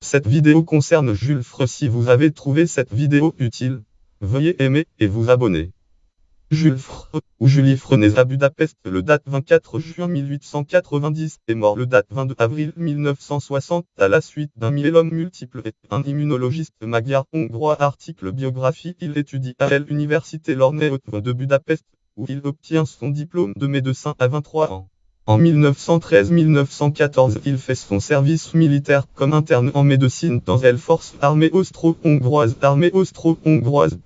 Cette vidéo concerne Jules Freud. Si vous avez trouvé cette vidéo utile, veuillez aimer et vous abonner. Jules Freud, ou Julie Freud, né à Budapest le date 24 juin 1890 et mort le date 22 avril 1960 à la suite d'un myélome multiple et un immunologiste magyar-hongrois. Article biographie. Il étudie à l'université Lorné de Budapest, où il obtient son diplôme de médecin à 23 ans. En 1913-1914, il fait son service militaire comme interne en médecine dans les forces armées austro-hongroises,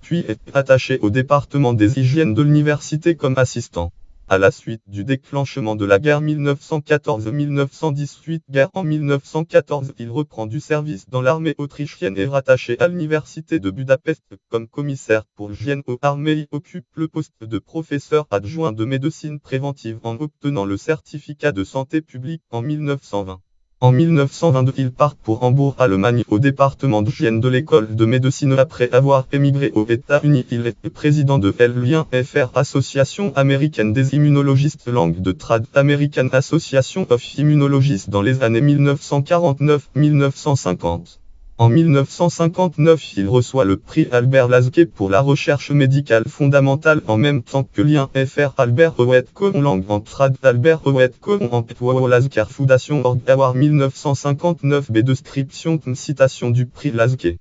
puis est attaché au département des hygiènes de l'université comme assistant. À la suite du déclenchement de la guerre 1914-1918, en 1914, il reprend du service dans l'armée autrichienne et rattaché à l'université de Budapest comme commissaire pour l'hygiène aux armées. Il occupe le poste de professeur adjoint de médecine préventive en obtenant le certificat de santé publique en 1920. En 1922, il part pour Hambourg, Allemagne, au département d'hygiène de l'école de médecine. Après avoir émigré aux États-Unis, il est président de l'I1FR, Association américaine des immunologistes, langue de trad American Association of Immunologists, dans les années 1949-1950. En 1959, il reçoit le prix Albert Lasker pour la recherche médicale fondamentale, en même temps que l'I1FR Albert Howard en langue en trad Albert Howard en Lasker Foundation Org Award 1959. Description citation du prix Lasker.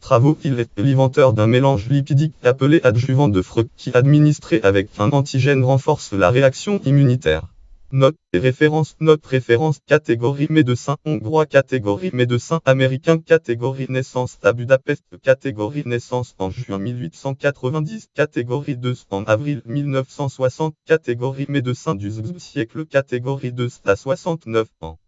Travaux. Il est l'inventeur d'un mélange lipidique appelé adjuvant de Freud qui, administré avec un antigène, renforce la réaction immunitaire. Notes et références. Notes références. Catégorie médecin hongrois. Catégorie médecin américain. Catégorie naissance à Budapest. Catégorie naissance en juin 1890. Catégorie 2 en avril 1960. Catégorie médecin du XIIe siècle. Catégorie 2 à 69 ans.